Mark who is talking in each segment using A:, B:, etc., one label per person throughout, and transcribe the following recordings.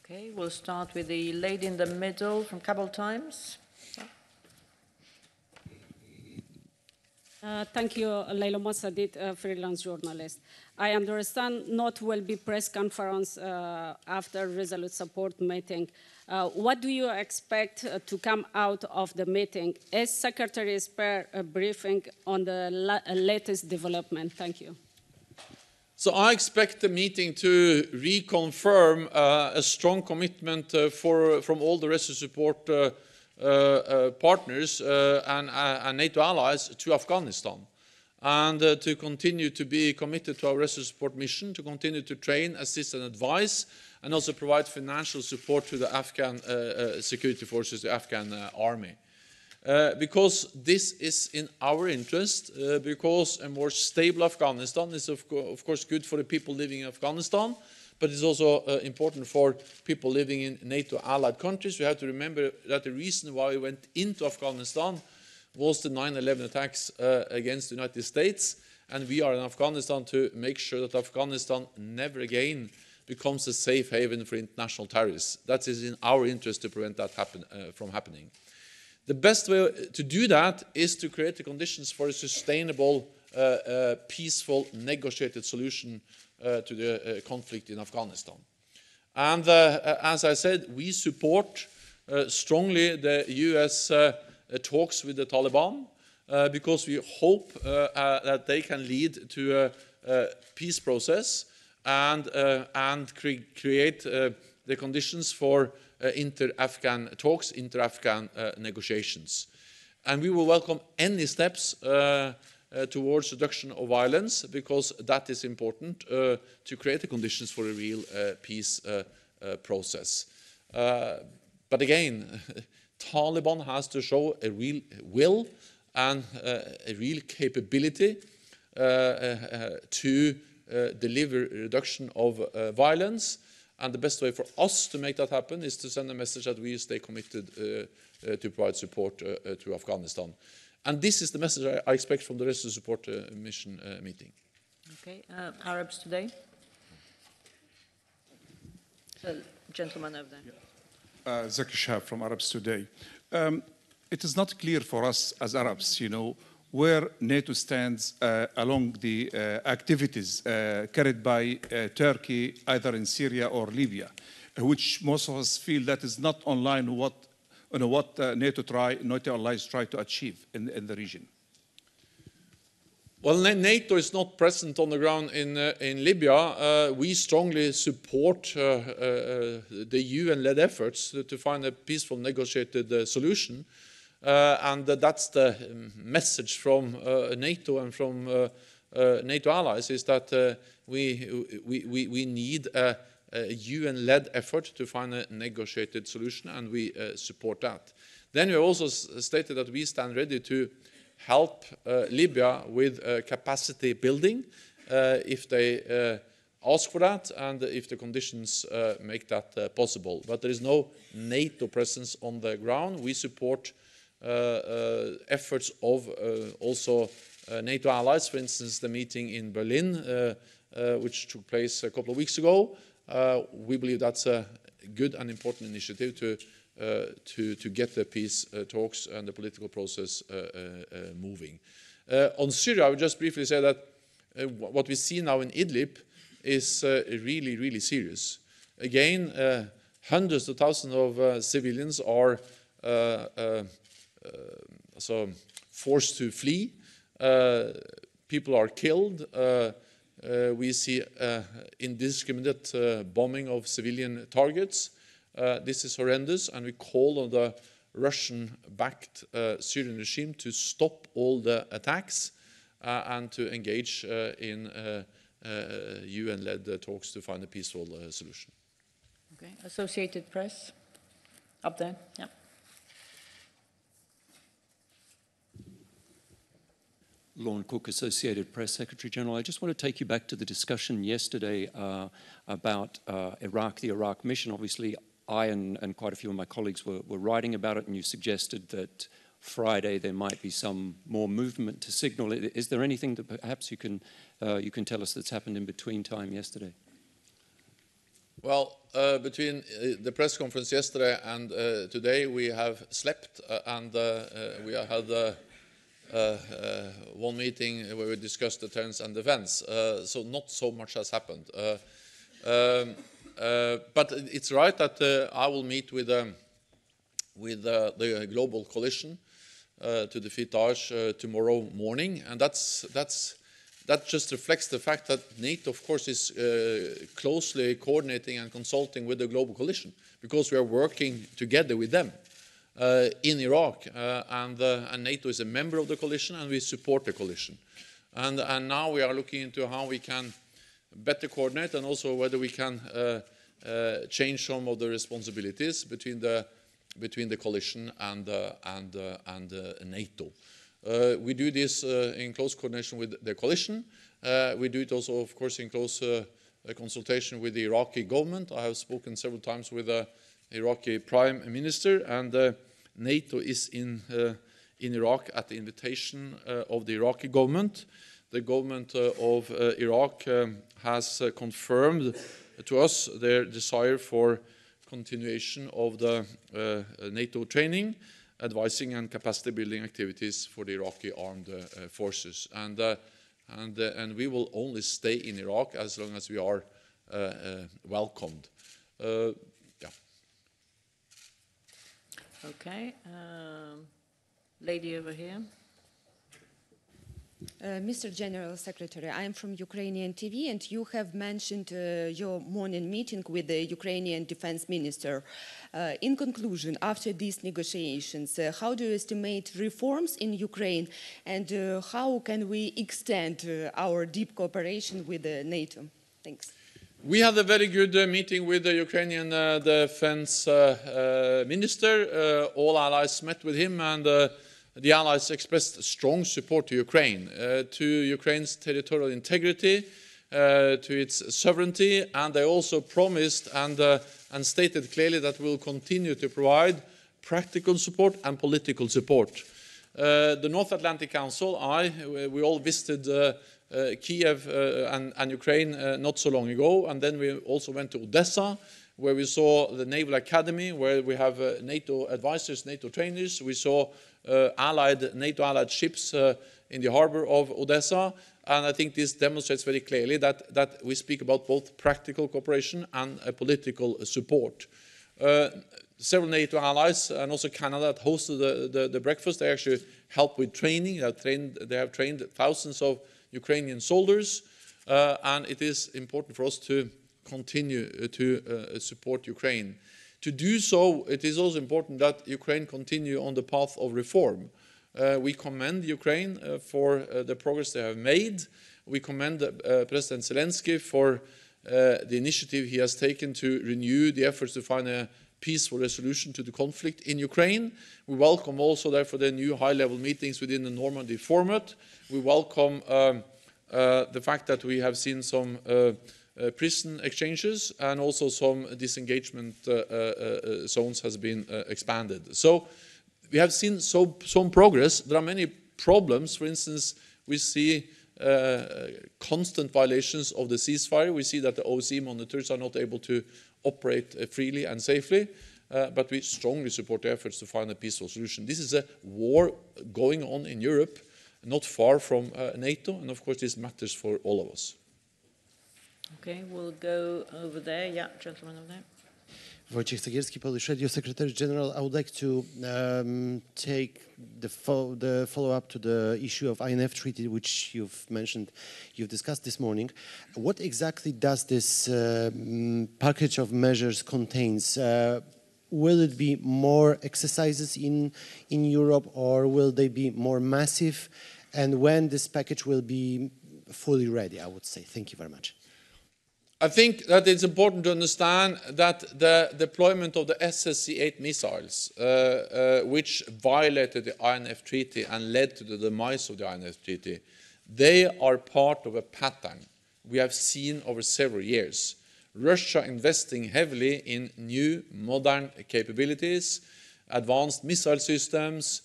A: Okay, we'll start with the lady in the middle from Kabul Times.
B: Thank you, Leila Mossadegh, freelance journalist. I understand not will be press conference after Resolute Support meeting. What do you expect to come out of the meeting? Is Secretary Spare briefing on the latest development? Thank you.
C: So I expect the meeting to reconfirm a strong commitment from all the Resolute Support partners and NATO allies to Afghanistan, and to continue to be committed to our Resolute Support mission, to continue to train, assist and advise, and also provide financial support to the Afghan security forces, the Afghan army. Because this is in our interest, because a more stable Afghanistan is of course good for the people living in Afghanistan, but it's also important for people living in NATO allied countries. We have to remember that the reason why we went into Afghanistan was the 9/11 attacks against the United States, and we are in Afghanistan to make sure that Afghanistan never again becomes a safe haven for international terrorists. That is in our interest to prevent that from happening. The best way to do that is to create the conditions for a sustainable, peaceful, negotiated solution to the conflict in Afghanistan. And as I said, we support strongly the US talks with the Taliban because we hope that they can lead to a peace process and create the conditions for inter-Afghan talks, inter-Afghan negotiations. And we will welcome any steps towards reduction of violence, because that is important to create the conditions for a real peace process. But again, Taliban has to show a real will and a real capability to deliver reduction of violence. And the best way for us to make that happen is to send a message that we stay committed to provide support to Afghanistan. And this is the message I expect from the Resolute Support mission meeting.
A: Okay, Arabs Today. The gentleman over there.
D: Zaki Shahab from Arabs Today. It is not clear for us as Arabs, where NATO stands along the activities carried by Turkey, either in Syria or Libya, which most of us feel that is not online what NATO allies try to achieve in the region.
C: Well, NATO is not present on the ground in Libya. We strongly support the UN-led efforts to find a peaceful, negotiated solution. And that's the message from NATO and from NATO allies, is that we need a UN-led effort to find a negotiated solution, and we support that. Then we also stated that we stand ready to help Libya with capacity building if they ask for that and if the conditions make that possible. But there is no NATO presence on the ground. We support efforts of also NATO allies, for instance, the meeting in Berlin, which took place a couple of weeks ago. We believe that's a good and important initiative to get the peace talks and the political process moving. On Syria, I would just briefly say that what we see now in Idlib is really, really serious. Again, hundreds of thousands of civilians are forced to flee. People are killed. We see indiscriminate bombing of civilian targets. This is horrendous, and we call on the Russian-backed Syrian regime to stop all the attacks and to engage in UN-led talks to find a peaceful solution.
A: Okay, Associated Press, up there, yeah.
E: Lorne Cook, Associated Press, Secretary General. I just want to take you back to the discussion yesterday about Iraq, the Iraq mission. Obviously, I and quite a few of my colleagues were writing about it, and you suggested that Friday there might be some more movement to signal. Is there anything that perhaps you can tell us that's happened in between time yesterday?
C: Well, between the press conference yesterday and today, we have slept and we have had one meeting where we discussed deterrence and defense. So not so much has happened. But it's right that I will meet with the global coalition to defeat Daesh tomorrow morning, and that just reflects the fact that NATO, of course, is closely coordinating and consulting with the global coalition, because we are working together with them in Iraq, and NATO is a member of the coalition, and we support the coalition. And now we are looking into how we can better coordinate, and also whether we can change some of the responsibilities between the coalition and NATO. We do this in close coordination with the coalition. We do it also, of course, in close consultation with the Iraqi government. I have spoken several times with the Iraqi Prime Minister, and NATO is in Iraq at the invitation of the Iraqi government. The government of Iraq has confirmed to us their desire for continuation of the NATO training, advising and capacity building activities for the Iraqi armed forces. And we will only stay in Iraq as long as we are welcomed. Yeah.
A: Okay. Lady over here.
F: Mr. General Secretary, I am from Ukrainian TV, and you have mentioned your morning meeting with the Ukrainian Defense Minister. In conclusion, after these negotiations, how do you estimate reforms in Ukraine, and how can we extend our deep cooperation with NATO? Thanks.
C: We had a very good meeting with the Ukrainian Defense Minister. All allies met with him, and the allies expressed strong support to Ukraine, to Ukraine's territorial integrity, to its sovereignty, and they also promised and stated clearly that we will continue to provide practical support and political support. The North Atlantic Council, we all visited Kiev and Ukraine not so long ago, and then we also went to Odessa, where we saw the Naval Academy, where we have NATO advisors, NATO trainers. We saw NATO allied ships in the harbor of Odessa, and I think this demonstrates very clearly that we speak about both practical cooperation and political support. Several NATO allies and also Canada that hosted the breakfast, they actually helped with training. They have trained thousands of Ukrainian soldiers, and it is important for us to continue to support Ukraine. To do so, it is also important that Ukraine continue on the path of reform. We commend Ukraine for the progress they have made. We commend President Zelensky for the initiative he has taken to renew the efforts to find a peaceful resolution to the conflict in Ukraine. We welcome also, therefore, the new high-level meetings within the Normandy format. We welcome the fact that we have seen some prison exchanges, and also some disengagement zones has been expanded. So we have seen some progress. There are many problems. For instance, we see constant violations of the ceasefire. We see that the OSCE monitors are not able to operate freely and safely, but we strongly support the efforts to find a peaceful solution. This is a war going on in Europe, not far from NATO, and of course this matters for all of us.
A: Okay, we'll go over there. Yeah, gentleman over there.
G: Wojciech Cegielski, Polish Radio Secretary General. I would like to take the follow-up to the issue of INF Treaty, which you've mentioned, you've discussed this morning. What exactly does this package of measures contains? Will it be more exercises in Europe, or will they be more massive? And when this package will be fully ready, I would say. Thank you very much.
C: I think that it's important to understand that the deployment of the SSC-8 missiles, which violated the INF Treaty and led to the demise of the INF Treaty, they are part of a pattern we have seen over several years. Russia investing heavily in new modern capabilities, advanced missile systems,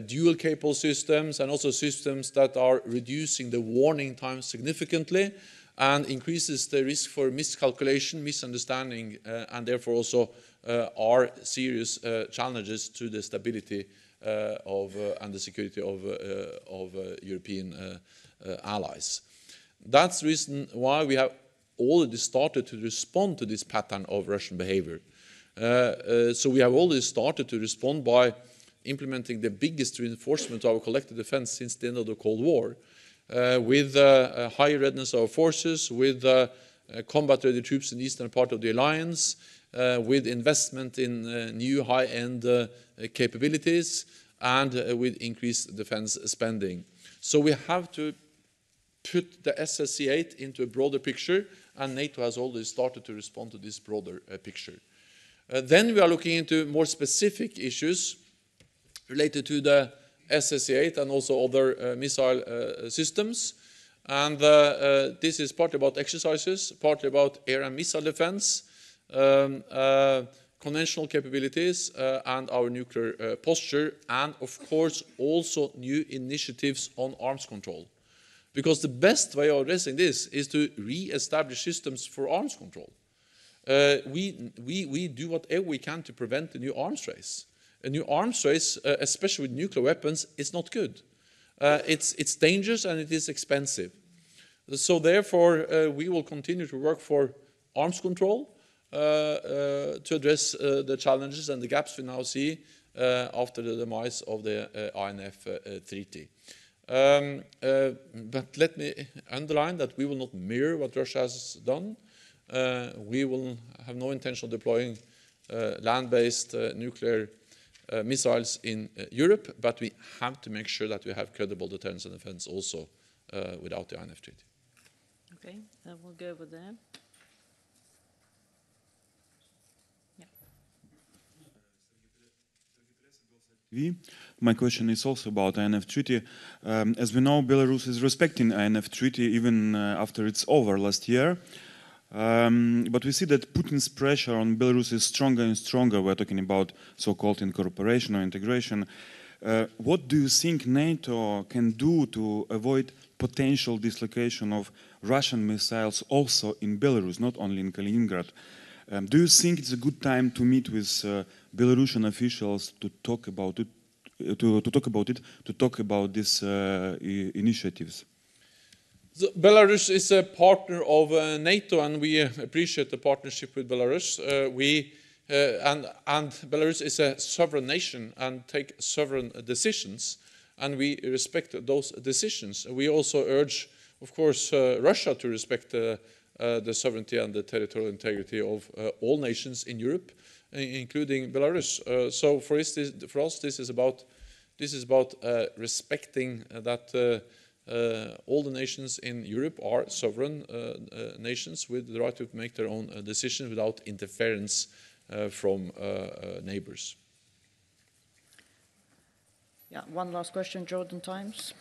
C: dual-capable systems, and also systems that are reducing the warning time significantly. and increases the risk for miscalculation, misunderstanding, and therefore also are serious challenges to the stability and the security of European allies. That's the reason why we have already started to respond to this pattern of Russian behavior. So we have already started to respond by implementing the biggest reinforcement of our collective defense since the end of the Cold War, with high readiness of our forces, with combat-ready troops in the eastern part of the alliance, with investment in new high-end capabilities, and with increased defense spending. So we have to put the SSC8 into a broader picture, and NATO has already started to respond to this broader picture. Then we are looking into more specific issues related to the SSC8 and also other missile systems. And this is partly about exercises, partly about air and missile defense, conventional capabilities, and our nuclear posture, and of course also new initiatives on arms control. Because the best way of addressing this is to re-establish systems for arms control. We do whatever we can to prevent a new arms race. A new arms race, especially with nuclear weapons, is not good. It's dangerous and it is expensive. So therefore, we will continue to work for arms control to address the challenges and the gaps we now see after the demise of the INF Treaty. But let me underline that we will not mirror what Russia has done. We will have no intention of deploying land-based nuclear missiles in Europe, but we have to make sure that we have credible deterrence and defense also without the INF Treaty.
A: Okay, then we'll go over there.
H: My question is also about INF Treaty. As we know, Belarus is respecting INF Treaty even after it's over last year. But we see that Putin's pressure on Belarus is stronger and stronger. We're talking about so-called incorporation or integration. What do you think NATO can do to avoid potential dislocation of Russian missiles also in Belarus, not only in Kaliningrad? Do you think it's a good time to meet with Belarusian officials to talk about it, to talk about these initiatives?
C: So Belarus is a partner of NATO, and we appreciate the partnership with Belarus. And Belarus is a sovereign nation and take sovereign decisions, and we respect those decisions. We also urge, of course, Russia to respect the sovereignty and the territorial integrity of all nations in Europe, including Belarus. So for us, this is about respecting that all the nations in Europe are sovereign nations with the right to make their own decisions without interference from neighbors.
A: Yeah, one last question, Jordan Times.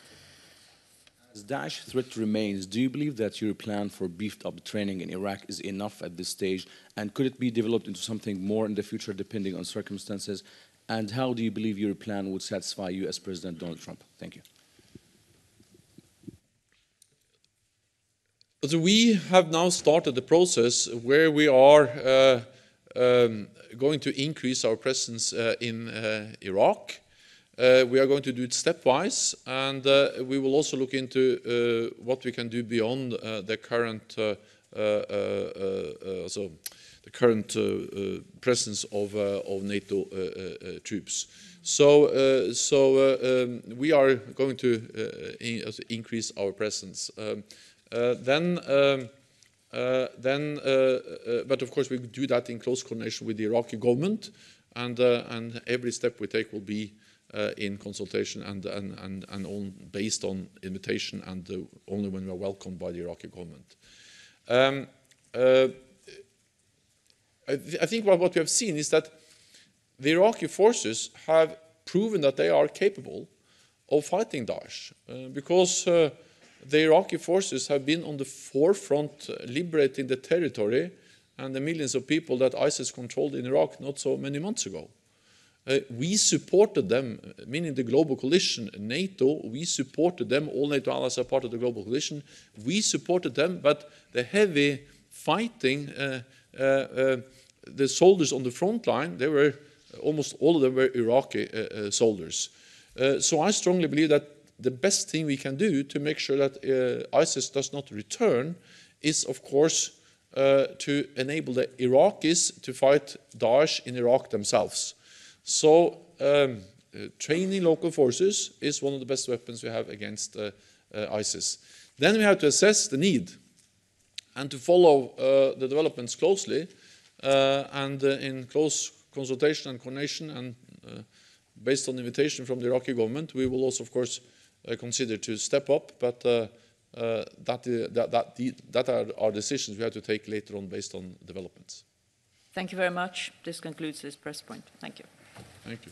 I: As Daesh threat remains, do you believe that your plan for beefed up training in Iraq is enough at this stage? And could it be developed into something more in the future depending on circumstances? And how do you believe your plan would satisfy US President Donald Trump? Thank you.
C: So we have now started the process where we are going to increase our presence in Iraq. We are going to do it stepwise, and we will also look into what we can do beyond the current presence of NATO troops. So we are going to increase our presence. But of course we do that in close coordination with the Iraqi government, and every step we take will be in consultation and based on invitation, and only when we are welcomed by the Iraqi government. I think what we have seen is that the Iraqi forces have proven that they are capable of fighting Daesh, because the Iraqi forces have been on the forefront liberating the territory and the millions of people that ISIS controlled in Iraq not so many months ago. we supported them, meaning the global coalition, NATO, we supported them, all NATO allies are part of the global coalition, we supported them, but the heavy fighting, the soldiers on the front line, they were, almost all of them were Iraqi soldiers. So I strongly believe that the best thing we can do to make sure that ISIS does not return is, of course, to enable the Iraqis to fight Daesh in Iraq themselves. So training local forces is one of the best weapons we have against ISIS. Then we have to assess the need and to follow the developments closely and in close consultation and coordination, and based on invitation from the Iraqi government, we will also, of course, consider to step up, but that are our decisions we have to take later on based on developments.
A: Thank you very much. This concludes this press point. Thank you.
C: Thank you.